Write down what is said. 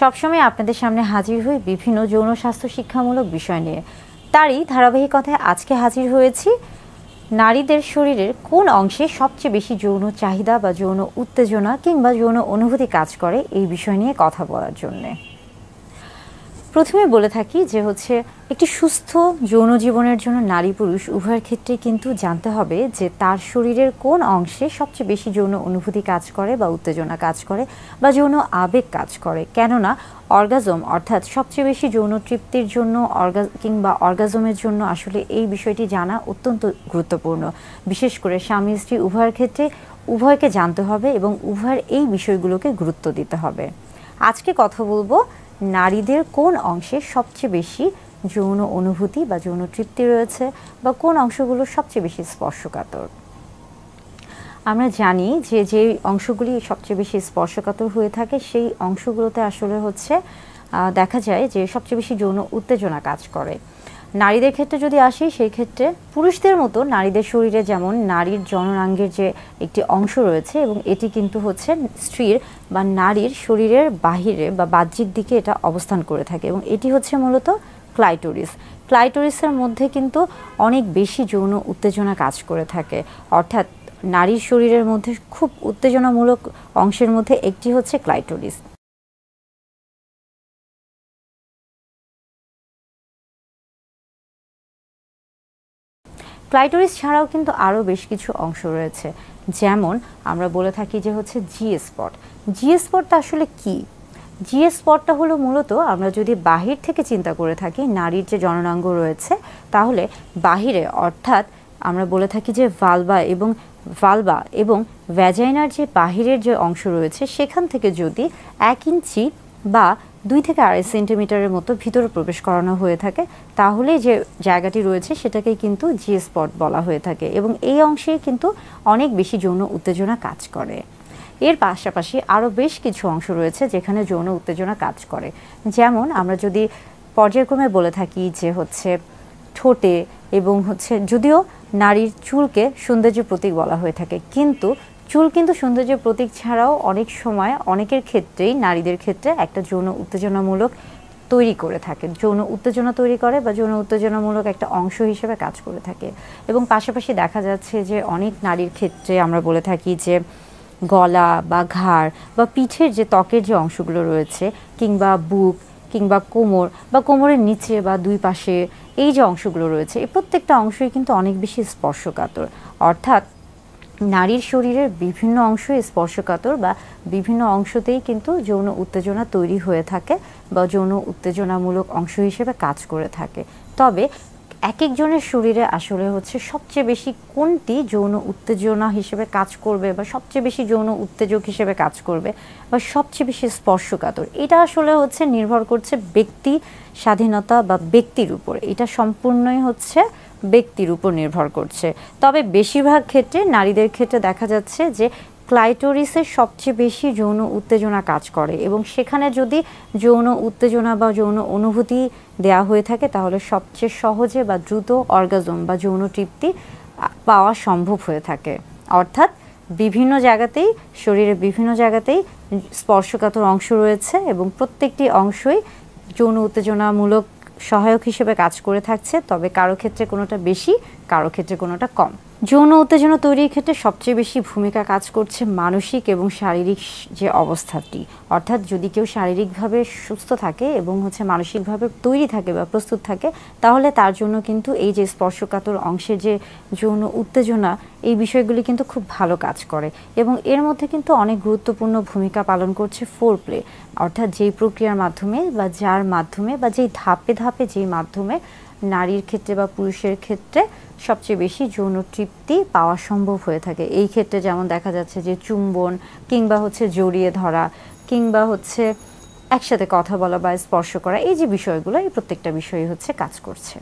সবসময় আপনাদের সামনে হাজির হই বিভিন্ন যৌন স্বাস্থ্য শিক্ষামূলক বিষয় নিয়ে। তারই ধারাবাহিকতায় আজকে হাজির হয়েছি নারীদের শরীরের কোন অংশে সবচেয়ে বেশি যৌন চাহিদা বা যৌন উত্তেজনা কিংবা যৌন অনুভূতি কাজ করে এই বিষয় নিয়ে কথা বলার জন্যে। প্রথমে বলে থাকি যে একটি সুস্থ যৌন জীবনের জন্য নারী পুরুষ উভয়ের ক্ষেত্রে কিন্তু জানতে হবে যে তার শরীরের কোন অংশে সবচেয়ে বেশি যৌন অনুভূতি কাজ করে বা উত্তেজনা কাজ করে বা যৌন আবেগ কাজ করে। কেননা অর্গাজম অর্থাৎ সবচেয়ে বেশি যৌন তৃপ্তির জন্য কিংবা অর্গাজমের জন্য আসলে এই বিষয়টি জানা অত্যন্ত গুরুত্বপূর্ণ। বিশেষ করে স্বামী স্ত্রী উভয়ের ক্ষেত্রে উভয়কে জানতে হবে এবং উভয়ের এই বিষয়গুলোকে গুরুত্ব দিতে হবে। আজকে কথা বলবো নারীদের কোন অংশে সবচেয়ে বেশি যৌন অনুভূতি বা যৌন তৃপ্তি রয়েছে বা কোন অংশগুলো সবচেয়ে বেশি স্পর্শকাতর। আমরা জানি যে যে অংশগুলি সবচেয়ে বেশি স্পর্শকাতর হয়ে থাকে সেই অংশগুলোতে আসলে দেখা যায় যে সবচেয়ে বেশি যৌন উত্তেজনা কাজ করে। নারীদের ক্ষেত্রে যদি আসি সেই ক্ষেত্রে পুরুষদের মতো নারীদের শরীরে যেমন নারীর জননাঙ্গের যে একটি অংশ রয়েছে এবং এটি কিন্তু স্ত্রীর বা নারীর শরীরের বাহিরে বা বাহ্যিক দিকে এটা অবস্থান করে থাকে এবং এটি মূলত ক্লাইটোরিস। ক্লাইটোরিসের মধ্যে কিন্তু অনেক বেশি যৌন উত্তেজনা কাজ করে থাকে। অর্থাৎ নারীর শরীরের মধ্যে খুব উত্তেজনামূলক অংশের মধ্যে একটি ক্লাইটোরিস। ক্লাইটোরিস ছাড়াও কিন্তু আরও বেশ কিছু অংশ রয়েছে, যেমন আমরা বলে থাকি যে জি স্পট। জি স্পটটা আসলে কি? জি স্পটটা হলো মূলত আমরা যদি বাহির থেকে চিন্তা করে থাকি নারীর যে জননাঙ্গ রয়েছে তাহলে বাহিরে অর্থাৎ আমরা বলে থাকি যে ভালভা এবং ভ্যাজাইনার যে বাহিরের যে অংশ রয়েছে সেখান থেকে যদি 1 ইঞ্চি বা 2 থেকে 2.5 সেন্টিমিটারের মতো ভিতরে প্রবেশ করানো হয়ে থাকে তাহলে যে জায়গাটি রয়েছে সেটাকেই কিন্তু জি স্পট বলা হয়ে থাকে এবং এই অংশেই কিন্তু অনেক বেশি যৌন উত্তেজনা কাজ করে। এর পাশাপাশি আরও বেশ কিছু অংশ রয়েছে যেখানে যৌন উত্তেজনা কাজ করে, যেমন আমরা যদি পর্যায়ক্রমে বলে থাকি যে ঠোঁটে এবং যদিও নারীর চুলকে সৌন্দর্যের প্রতীক বলা হয়ে থাকে, কিন্তু চুল কিন্তু সৌন্দর্যের প্রতীক ছাড়াও অনেক সময় অনেকের ক্ষেত্রেই নারীদের ক্ষেত্রে একটা যৌন উত্তেজনামূলক তৈরি করে থাকে, যৌন উত্তেজনা তৈরি করে বা যৌন উত্তেজনামূলক একটা অংশ হিসেবে কাজ করে থাকে। এবং পাশাপাশি দেখা যাচ্ছে যে অনেক নারীর ক্ষেত্রে আমরা বলে থাকি যে গলা বা ঘাড় বা পিঠের যে ত্বকের যে অংশগুলো রয়েছে কিংবা বুক কিংবা কোমর বা কোমরের নিচে বা দুই পাশে এই যে অংশগুলো রয়েছে এই প্রত্যেকটা অংশই কিন্তু অনেক বেশি স্পর্শকাতর। অর্থাৎ নারীর শরীরের বিভিন্ন অংশই স্পর্শকাতর বা বিভিন্ন অংশতেই কিন্তু যৌন উত্তেজনা তৈরি হয়ে থাকে বা যৌন উত্তেজনামূলক অংশ হিসেবে কাজ করে থাকে। তবে এক একজনের শরীরে আসলে সবচেয়ে বেশি কোনটি যৌন উত্তেজনা হিসেবে কাজ করবে বা সবচেয়ে বেশি যৌন উত্তেজক হিসেবে কাজ করবে বা সবচেয়ে বেশি স্পর্শকাতর, এটা আসলে নির্ভর করছে ব্যক্তি স্বাধীনতা বা ব্যক্তির উপর। এটা সম্পূর্ণই ব্যক্তির উপর নির্ভর করছে। তবে বেশিরভাগ ক্ষেত্রে নারীদের ক্ষেত্রে দেখা যাচ্ছে যে ক্লাইটোরিসের সবচেয়ে বেশি যৌন উত্তেজনা কাজ করে এবং সেখানে যদি যৌন উত্তেজনা বা যৌন অনুভূতি দেয়া হয়ে থাকে তাহলে সবচেয়ে সহজে বা দ্রুত অর্গাজম বা যৌন তৃপ্তি পাওয়া সম্ভব হয়ে থাকে। অর্থাৎ বিভিন্ন জায়গাতেই শরীরের বিভিন্ন জায়গাতেই স্পর্শকাতর অংশ রয়েছে এবং প্রত্যেকটি অংশই যৌন উত্তেজনামূলক সহায়ক হিসেবে কাজ করে থাকছে, তবে কারো ক্ষেত্রে কোনোটা বেশি কারো ক্ষেত্রে কোনোটা কম। যৌন উত্তেজনা তৈরির ক্ষেত্রে সবচেয়ে বেশি ভূমিকা কাজ করছে মানসিক এবং শারীরিক যে অবস্থাটি। অর্থাৎ যদি কেউ শারীরিকভাবে সুস্থ থাকে এবং মানসিকভাবে তৈরি থাকে বা প্রস্তুত থাকে তাহলে তার জন্য কিন্তু এই যে স্পর্শকাতর অংশের যে যৌন উত্তেজনা এই বিষয়গুলি কিন্তু খুব ভালো কাজ করে এবং এর মধ্যে কিন্তু অনেক গুরুত্বপূর্ণ ভূমিকা পালন করছে ফোরপ্লে, অর্থাৎ যেই প্রক্রিয়ার মাধ্যমে বা যার মাধ্যমে বা যেই ধাপে ধাপে যেই মাধ্যমে নারীর ক্ষেত্রে বা পুরুষের ক্ষেত্রে সবচেয়ে বেশি যৌন তৃপ্তি পাওয়া সম্ভব হয়ে থাকে। এই ক্ষেত্রে যেমন দেখা যাচ্ছে যে চুম্বন কিংবা জড়িয়ে ধরা কিংবা একসাথে কথা বলা বা স্পর্শ করা, এই যে বিষয়গুলো এই প্রত্যেকটা বিষয়ই কাজ করছে।